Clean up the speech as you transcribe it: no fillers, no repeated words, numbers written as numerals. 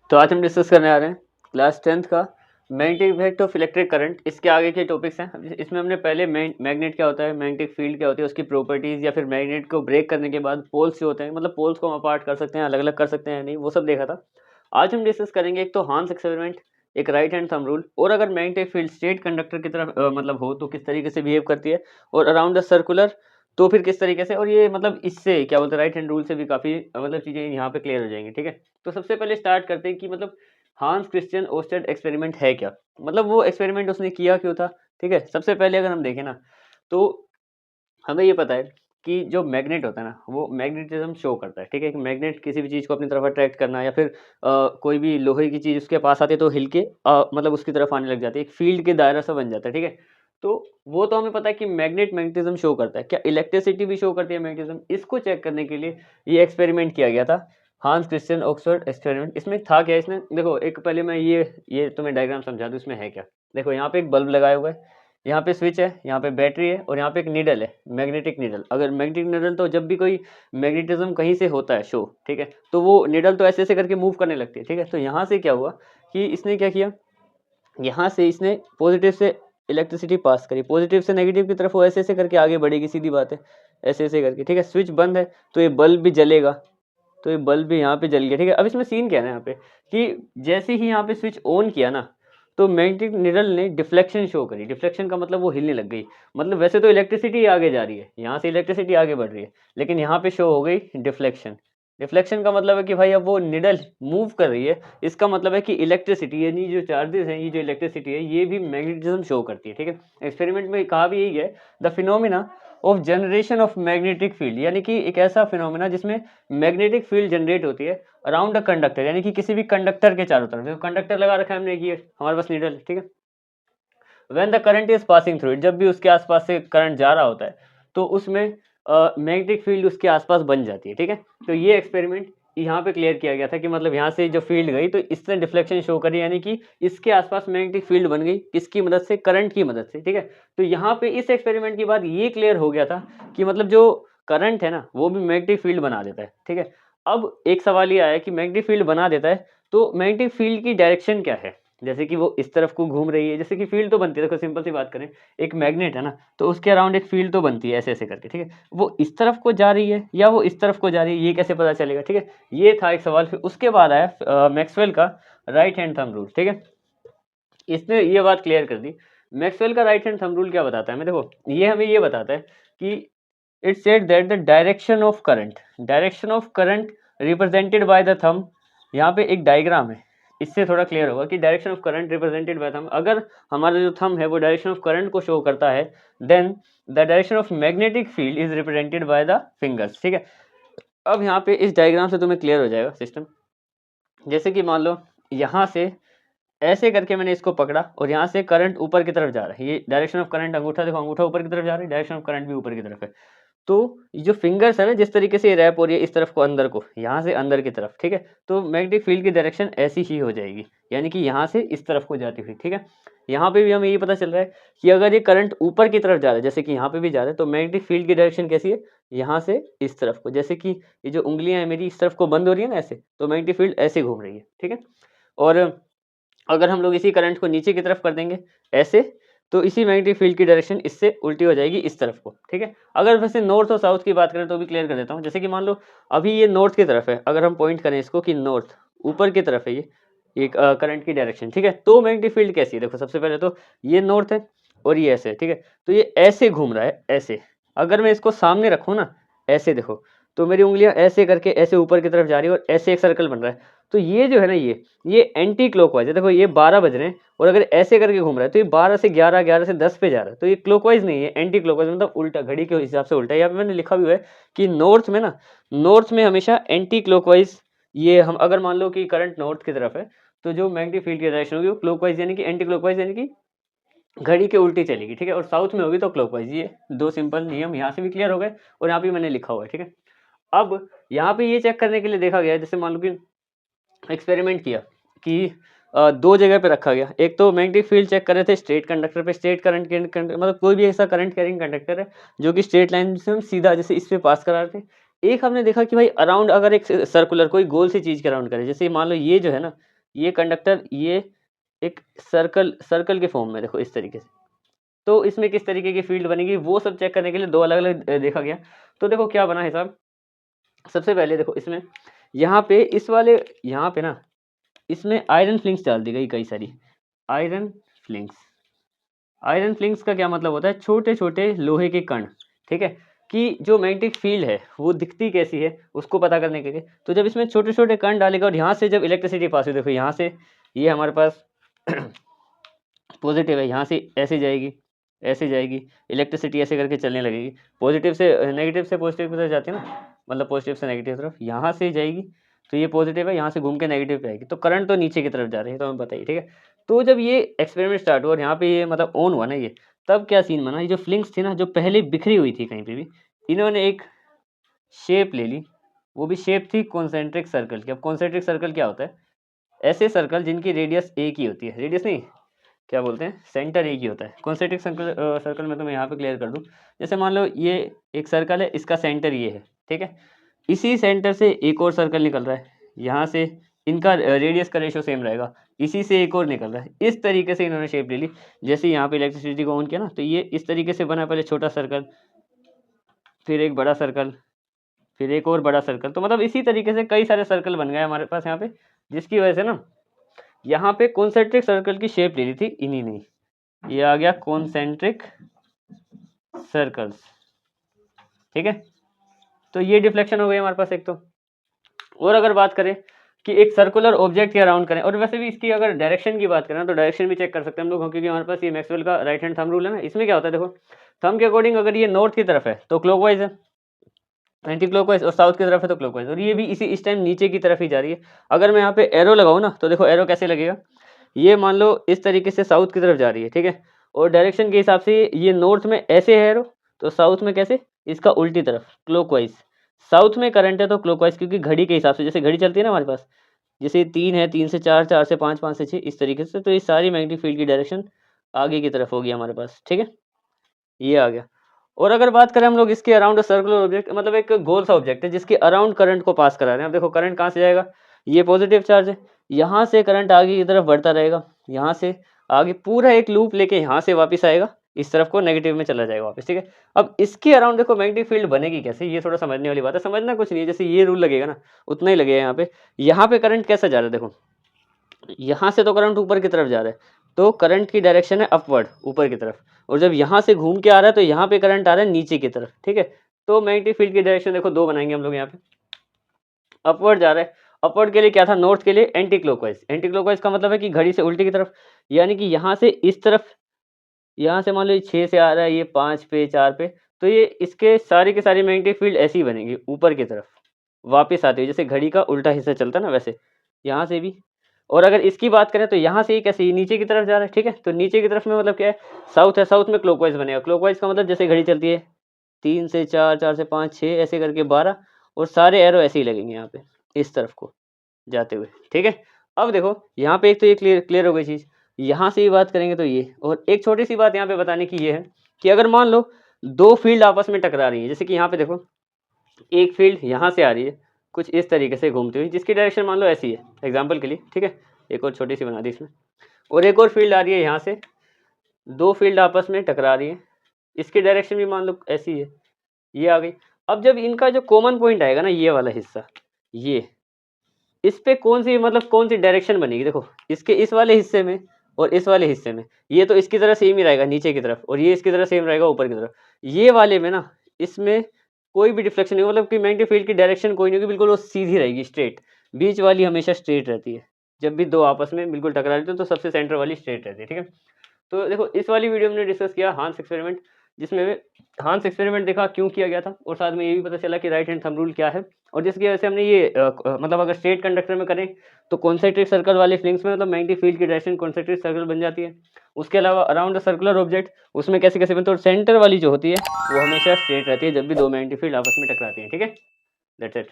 तो आज हम डिस्कस करने आ रहे हैं क्लास 10th का magnetic effect of electric current. इसके आगे के टॉपिक्स हैं। इसमें हमने पहले मैग्नेट क्या होता है, मैग्नेटिक फील्ड क्या होती है, उसकी प्रॉपर्टीज़, या फिर मैग्नेट को ब्रेक करने के बाद पोल्स जो होते हैं, मतलब पोल्स को हम अपार्ट कर सकते हैं, अलग अलग कर सकते हैं नहीं, वो सब देखा था। आज हम डिस्कस करेंगे एक तो हांस एक्सपेरिमेंट, एक राइट हैंड थंब रूल, और अगर मैग्नेटिक फील्ड स्ट्रेट कंडक्टर की तरफ मतलब हो तो किस तरीके से बिहेव करती है, और अराउंड द सर्कुलर तो फिर किस तरीके से, और ये मतलब इससे क्या बोलते हैं राइट हैंड रूल से भी काफ़ी मतलब चीज़ें यहाँ पे क्लियर हो जाएंगी। ठीक है, तो सबसे पहले स्टार्ट करते हैं कि मतलब हांस क्रिश्चियन ओस्टेड एक्सपेरिमेंट है क्या, मतलब वो एक्सपेरिमेंट उसने किया क्यों था। ठीक है, सबसे पहले अगर हम देखें ना, तो हमें ये पता है कि जो मैग्नेट होता है ना, वो मैग्नेटिज्म शो करता है। ठीक है, कि मैग्नेट किसी भी चीज़ को अपनी तरफ अट्रैक्ट करना, या फिर कोई भी लोहे की चीज़ उसके पास आती है तो हिल के मतलब उसकी तरफ आने लग जाती है, एक फील्ड के दायरा सा बन जाता है। ठीक है, तो वो तो हमें पता है कि मैग्नेटिज्म शो करता है। क्या इलेक्ट्रिसिटी भी शो करती है मैग्नेटिज्म? इसको चेक करने के लिए ये एक्सपेरिमेंट किया गया था, हांस क्रिश्चियन ऑक्सफोर्ड एक्सपेरिमेंट। इसमें था क्या, इसने देखो एक पहले मैं ये तुम्हें डायग्राम समझा दूं इसमें है क्या। देखो यहाँ पे एक बल्ब लगाया हुआ है, यहाँ पे स्विच है, यहाँ पे बैटरी है, और यहाँ पे एक नीडल है, मैग्नेटिक नीडल। अगर मैग्नेटिक नीडल, तो जब भी कोई मैग्नेटिज्म कहीं से होता है शो, ठीक है, तो वो नीडल तो ऐसे ऐसे करके मूव करने लगती है। ठीक है, तो यहाँ से क्या हुआ कि इसने क्या किया, यहाँ से इसने पॉजिटिव से इलेक्ट्रिसिटी पास करी, पॉजिटिव से नेगेटिव की तरफ वो ऐसे ऐसे करके आगे बढ़ेगी, सीधी बात है, ऐसे ऐसे करके। ठीक है, स्विच बंद है तो ये बल्ब भी जलेगा, तो ये बल्ब भी यहाँ पे जल गया। ठीक है, अब इसमें सीन क्या है ना यहाँ पे, कि जैसे ही यहाँ पे स्विच ऑन किया ना, तो मैग्नेटिक निडल ने डिफ्लेक्शन शो करी। डिफ्लेक्शन का मतलब वो हिलने लग गई, मतलब वैसे तो इलेक्ट्रिसिटी आगे जा रही है, यहाँ से इलेक्ट्रिसिटी आगे बढ़ रही है, लेकिन यहाँ पे शो हो गई डिफ्लेक्शन। डिफ्लेक्शन का मतलब है कि भाई अब वो निडल मूव कर रही है, इसका मतलब है कि इलेक्ट्रिसिटी, यानी जो चार्जेस हैं, ये जो इलेक्ट्रिसिटी है, ये भी मैग्नेटिज्म शो करती है। ठीक है, एक्सपेरिमेंट में कहा भी यही है, the phenomena of generation of magnetic field, यानी कि एक ऐसा फिनोमिना जिसमें मैग्नेटिक फील्ड जनरेट होती है अराउंड अ कंडक्टर, यानी कि किसी भी कंडक्टर के चारों तरफ। देखो कंडक्टर लगा रखा है हमने, ये हमारे पास नीडल। ठीक है, when the current is passing through it, जब भी उसके आसपास से करंट जा रहा होता है, तो उसमें मैग्नेटिक फील्ड उसके आसपास बन जाती है। ठीक है, तो ये एक्सपेरिमेंट यहाँ पे क्लियर किया गया था कि मतलब यहाँ से जो फील्ड गई तो इसने डिफ्लेक्शन शो करी, यानी कि इसके आसपास मैग्नेटिक फील्ड बन गई, किसकी मदद से, करंट की मदद से। ठीक है, तो यहाँ पे इस एक्सपेरिमेंट के बाद ये क्लियर हो गया था कि मतलब जो करंट है ना, वो भी मैग्नेटिक फील्ड बना देता है। ठीक है, अब एक सवाल ये आया कि मैग्नेटिक फील्ड बना देता है, तो मैग्नेटिक फील्ड की डायरेक्शन क्या है। जैसे कि वो इस तरफ को घूम रही है, जैसे कि फील्ड तो बनती है, देखो सिंपल सी बात करें, एक मैग्नेट है ना, तो उसके अराउंड एक फील्ड तो बनती है ऐसे ऐसे करके। ठीक है, वो इस तरफ को जा रही है या वो इस तरफ को जा रही है, ये कैसे पता चलेगा। ठीक है, ये था एक सवाल। फिर उसके बाद आया मैक्सवेल का राइट हैंड थंब रूल। ठीक है, इसने ये बात क्लियर कर दी। मैक्सवेल का राइट हैंड थंब रूल क्या बताता है, मैं देखो ये हमें ये बताता है कि it said that the direction of current represented by the thumb, यहाँ पे एक डायग्राम है, इससे थोड़ा क्लियर होगा कि direction of current represented by thumb, अगर हमारा जो थंब है वो डायरेक्शन ऑफ करंट को शो करता है, then the direction of magnetic field is represented by the fingers. ठीक है, अब यहाँ पे इस डायग्राम से तुम्हें क्लियर हो जाएगा सिस्टम। जैसे कि मान लो यहाँ से ऐसे करके मैंने इसको पकड़ा, और यहाँ से करंट ऊपर की तरफ जा रहा है, ये डायरेक्शन ऑफ करंट, अंगूठा देखो, अंगूठा ऊपर की तरफ जा रहा है, डायरेक्शन ऑफ करंट भी ऊपर की तरफ है। तो ये जो फिंगर्स है ना, जिस तरीके से ये रैप हो रही है इस तरफ को अंदर को, यहाँ से अंदर की तरफ। ठीक है, तो मैग्नेटिक फील्ड की डायरेक्शन ऐसी ही हो जाएगी, यानी कि यहाँ से इस तरफ को जाती हुई। ठीक है, यहाँ पे भी हमें ये पता चल रहा है कि अगर ये करंट ऊपर की तरफ जा रहा है, जैसे कि यहाँ पे भी जा रहा है, तो मैग्नेटिक फील्ड की डायरेक्शन कैसी है, यहाँ से इस तरफ को। जैसे कि ये जो उंगलियां हैं मेरी इस तरफ को बंद हो रही है ना ऐसे, तो मैग्नेटिक फील्ड ऐसे घूम रही है। ठीक है, और अगर हम लोग इसी करंट को नीचे की तरफ कर देंगे ऐसे, तो इसी मैग्नेटिक फील्ड की डायरेक्शन इससे उल्टी हो जाएगी इस तरफ को। ठीक है, अगर वैसे नॉर्थ और साउथ की बात करें तो भी क्लियर कर देता हूँ। जैसे कि मान लो अभी ये नॉर्थ की तरफ है, अगर हम पॉइंट करें इसको कि नॉर्थ ऊपर की तरफ है ये करंट की डायरेक्शन। ठीक है, तो मैग्नेटिक फील्ड कैसी है, देखो सबसे पहले तो ये नॉर्थ है और ये ऐसे है। ठीक है, तो ये ऐसे घूम रहा है ऐसे, अगर मैं इसको सामने रखूँ ना ऐसे, देखो तो मेरी उंगलियां ऐसे करके ऐसे ऊपर की तरफ जा रही है और ऐसे एक सर्कल बन रहा है। तो ये जो है ना, ये एंटी क्लॉकवाइज है। देखो ये 12 बज रहे हैं और अगर ऐसे करके घूम रहा है तो ये 12 से 11, 11 से 10 पे जा रहा है, तो ये क्लॉकवाइज नहीं है, एंटी क्लॉकवाइज, मतलब उल्टा, घड़ी के हिसाब से उल्टा। यहाँ पे मैंने लिखा भी हुआ है कि नॉर्थ में ना, नॉर्थ में हमेशा एंटी क्लॉकवाइज, ये हम अगर मान लो कि करंट नॉर्थ की तरफ है, तो जो मैग्नेटिक फील्ड की डायरेक्शन होगी वो क्लॉकवाइज यानी कि एंटी क्लॉकवाइज, यानी कि घड़ी के उल्टी चलेगी। ठीक है, और साउथ में होगी तो क्लॉकवाइज। ये दो सिंपल नियम यहाँ से भी क्लियर हो गए और यहाँ पे मैंने लिखा हुआ है। ठीक है, अब यहाँ पे ये चेक करने के लिए देखा गया, जैसे मान लो कि एक्सपेरिमेंट किया कि दो जगह पे रखा गया। एक तो मैग्नेटिक फील्ड चेक कर रहे थे स्ट्रेट कंडक्टर पे, स्ट्रेट करंट के मतलब कोई भी ऐसा करंट कैरिंग कंडक्टर है जो कि स्ट्रेट लाइन से हम सीधा जैसे इस पे पास करा रहे थे। एक हमने देखा कि भाई अराउंड अगर एक सर्कुलर कोई गोल सी चीज के अराउंड करे, जैसे मान लो ये जो है ना, ये कंडक्टर ये एक सर्कल के फॉर्म में देखो इस तरीके से। तो इसमें किस तरीके की फील्ड बनेगी वो सब चेक करने के लिए दो अलग-अलग देखा गया। तो देखो क्या बना हिसाब, सबसे पहले देखो इसमें यहाँ पे इस वाले यहाँ पे ना इसमें आयरन फ्लिंक्स डाल दी गई कई सारी। आयरन फ्लिंक्स, आयरन फ्लिंक्स का क्या मतलब होता है, छोटे-छोटे लोहे के कण, ठीक है? कि जो मैग्नेटिक फील्ड है वो दिखती कैसी है उसको पता करने के लिए। तो जब इसमें छोटे-छोटे कण डालेगा और यहाँ से जब इलेक्ट्रिसिटी पास हुई, देखो यहाँ से ये हमारे पास पॉजिटिव है, यहाँ से ऐसे जाएगी, इलेक्ट्रिसिटी ऐसे करके चलने लगेगी। पॉजिटिव से नेगेटिव से पॉजिटिव की तरफ जाती है ना, मतलब पॉजिटिव से नेगेटिव की तरफ, यहाँ से जाएगी तो ये पॉजिटिव है, यहाँ से घूम के नेगेटिव पे आएगी, तो करंट तो नीचे की तरफ जा रही है, तो हमें बताइए, ठीक है? तो जब ये एक्सपेरिमेंट स्टार्ट हुआ और यहाँ पे ये मतलब ऑन हुआ ना ये, तब क्या सीन बना, ये जो फ्लिंक्स थी ना जो पहले बिखरी हुई थी कहीं पे भी, इन्होंने एक शेप ले ली, वो भी शेप थी कॉन्सेंट्रिक सर्कल की। अब कॉन्सेंट्रिक सर्कल क्या होता है, ऐसे सर्कल जिनकी रेडियस एक ही होती है, रेडियस नहीं क्या बोलते हैं, सेंटर एक ही होता है। कॉन्सेंट्रिक सर्कल में तो मैं यहाँ पे क्लियर कर दूँ, जैसे मान लो ये एक सर्कल है, इसका सेंटर ये है, ठीक है? इसी सेंटर से एक और सर्कल निकल रहा है, यहाँ से इनका रेडियस का रेशो सेम रहेगा, इसी से एक और निकल रहा है। इस तरीके से इन्होंने शेप ले ली। जैसे यहाँ पे इलेक्ट्रिसिटी को ऑन किया ना, तो ये इस तरीके से बना, पहले छोटा सर्कल, फिर एक बड़ा सर्कल, फिर एक और बड़ा सर्कल। तो मतलब इसी तरीके से कई सारे सर्कल बन गए हमारे पास यहाँ पे, जिसकी वजह से ना यहाँ पे कॉन्सेंट्रिक सर्कल की शेप ले ली थी इन्हीं ने। ये आ गया कॉन्सेंट्रिक सर्कल्स, ठीक है? तो ये डिफ्लेक्शन हो गई हमारे पास एक तो। और अगर बात करें कि एक सर्कुलर ऑब्जेक्ट के अराउंड करें, और वैसे भी इसकी अगर डायरेक्शन की बात करें तो डायरेक्शन भी चेक कर सकते हैं हम लोग, क्योंकि हमारे पास ये मैक्सवेल का राइट हैंड थंब रूल है ना। इसमें क्या होता है देखो, थंब के अकॉर्डिंग अगर ये नॉर्थ की तरफ है तो क्लॉकवाइज है, एंटी क्लॉकवाइज, और साउथ की तरफ है तो क्लॉकवाइज, और ये भी इस टाइम नीचे की तरफ ही जा रही है। अगर मैं यहाँ पे एरो लगाऊँ ना, तो देखो एरो कैसे लगेगा, ये मान लो इस तरीके से साउथ की तरफ जा रही है, ठीक है? और डायरेक्शन के हिसाब से ये नॉर्थ में ऐसे है एरो, तो साउथ में कैसे, इसका उल्टी तरफ क्लॉकवाइज। साउथ में करंट है तो क्लॉकवाइज, क्योंकि घड़ी के हिसाब से, जैसे घड़ी चलती है ना हमारे पास, जैसे 3 है, 3 से 4, 4 से 5, 5 से 6, इस तरीके से। तो ये सारी मैग्नेटिक फील्ड की डायरेक्शन आगे की तरफ होगी हमारे पास, ठीक है? ये आ गया। और अगर बात करें हम लोग इसके अराउंड सर्कुलर ऑब्जेक्ट, मतलब एक गोल सा ऑब्जेक्ट है जिसके अराउंड करंट को पास करा रहे हैं। अब देखो करंट कहाँ से जाएगा, ये पॉजिटिव चार्ज है, यहाँ से करंट आगे की तरफ बढ़ता रहेगा, यहाँ से आगे पूरा एक लूप लेके यहाँ से वापस आएगा, इस तरफ को नेगेटिव में चला जाएगा वापस, ठीक है? अब इसके अराउंड देखो मैग्नेटिक फील्ड बनेगी कैसे, ये थोड़ा समझने वाली बात है। समझना कुछ नहीं है, जैसे ये रूल लगेगा ना उतना ही लगेगा यहाँ पे। यहाँ पे करंट कैसा जा रहा है देखो, यहाँ से तो करंट ऊपर की तरफ जा रहा है, तो करंट की डायरेक्शन है अपवर्ड, ऊपर की तरफ। और जब यहाँ से घूम के आ रहा है तो यहाँ पे करंट आ रहा है नीचे की तरफ, ठीक है? तो मैग्नेटिक फील्ड की डायरेक्शन देखो दो बनाएंगे हम लोग यहाँ पे। अपवर्ड जा रहा है, अपवर्ड के लिए क्या था, नॉर्थ के लिए एंटी क्लॉकवाइज। एंटी क्लॉकवाइज का मतलब है कि घड़ी से उल्टी की तरफ, यानी कि यहाँ से इस तरफ, यहाँ से मान लो 6 से आ रहा है, ये 5 पे 4 पे, तो ये इसके सारी के सारी मैग्नेटिक फील्ड ऐसी ही बनेगी ऊपर की तरफ वापस आती है, जैसे घड़ी का उल्टा हिस्सा चलता है ना वैसे, यहाँ से भी। और अगर इसकी बात करें तो यहाँ से ही कैसे, ये नीचे की तरफ जा रहा है, ठीक है? तो नीचे की तरफ में मतलब क्या है, साउथ है, साउथ में क्लॉकवाइज बनेगा। क्लॉकवाइज का मतलब जैसे घड़ी चलती है 3 से 4, 4 से 5, 6 ऐसे करके 12, और सारे एरो ऐसे ही लगेंगे यहाँ पे इस तरफ को जाते हुए, ठीक है? अब देखो यहाँ पे एक तो ये क्लियर हो गई चीज़। यहाँ से ही बात करेंगे तो ये, और एक छोटी सी बात यहाँ पे बताने की ये है कि अगर मान लो दो फील्ड आपस में टकरा रही है, जैसे कि यहाँ पे देखो एक फील्ड यहाँ से आ रही है कुछ इस तरीके से घूमती हुई, जिसकी डायरेक्शन मान लो ऐसी है एग्जाम्पल के लिए, ठीक है? एक और छोटी सी बना दी इसमें, और एक और फील्ड आ रही है यहाँ से, दो फील्ड आपस में टकरा रही है, इसकी डायरेक्शन भी मान लो ऐसी है, ये आ गई। अब जब इनका जो कॉमन पॉइंट आएगा ना, ये वाला हिस्सा, ये इस पे कौन सी मतलब कौन सी डायरेक्शन बनेगी, देखो इसके इस वाले हिस्से में और इस वाले हिस्से में, ये तो इसकी तरह सेम ही रहेगा नीचे की तरफ, और ये इसकी तरह सेम रहेगा ऊपर की तरफ। ये वाले में ना, इसमें कोई भी डिफ्लेक्शन नहीं, मतलब कि मैग्नेटिक फील्ड की डायरेक्शन कोई नहीं होगी, बिल्कुल वो सीधी रहेगी, स्ट्रेट। बीच वाली हमेशा स्ट्रेट रहती है, जब भी दो आपस में बिल्कुल टकरा लेते हैं तो सबसे सेंटर वाली स्ट्रेट रहती है, ठीक है? तो देखो इस वाली वीडियो में हमने डिस्कस किया हांस एक्सपेरिमेंट, जिसमें हांस एक्सपेरिमेंट देखा क्यों किया गया था, और साथ में ये भी पता चला कि राइट हैंड थंब रूल क्या है, और जिसकी वजह से हमने ये मतलब अगर स्ट्रेट कंडक्टर में करें तो कॉन्सेंट्रिक सर्कल वाले फ्लिंग्स में मतलब मैग्नेटिक फील्ड की डायरेक्शन कॉन्सेंट्रिक सर्कल बन जाती है। उसके अलावा अराउंड द सर्कुलर ऑब्जेक्ट, उसमें कैसे कैसे बनते हैं, और सेंटर वाली जो होती है वो हमेशा स्ट्रेट रहती है जब भी दो मैग्नेटिक फील्ड आपस में टकराती है, ठीक है? That's it.